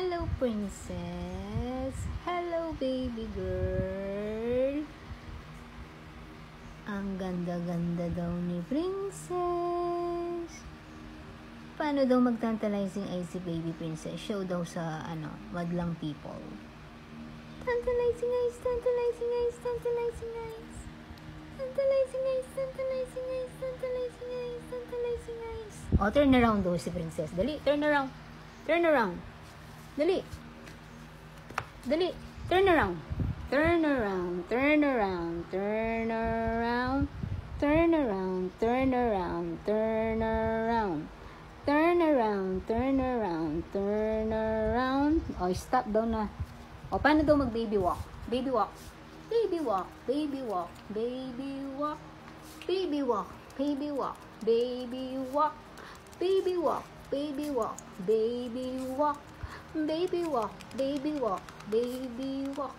Hello, princess. Hello, baby girl. Ang ganda-ganda daw ni princess. Paano daw mag-tantalizing eyes si baby princess? Show daw sa, madlang people. Tantalizing eyes, tantalizing eyes, tantalizing eyes. Tantalizing eyes, tantalizing eyes, tantalizing eyes, tantalizing eyes. Oh, turn around daw si princess. Dali, turn around. Turn around. Dali. Dali. Turn around. Turn around. Turn around. Turn around. Turn around. Turn around. Turn around. Turn around. Turn around. Turn around. Oh, stop daw na. O, paano daw mag-baby walk? Baby walk. Baby walk. Baby walk. Baby walk. Baby walk. Baby walk. Baby walk. Baby walk. Baby walk. Baby walk. Baby walk. Baby walk. Baby walk.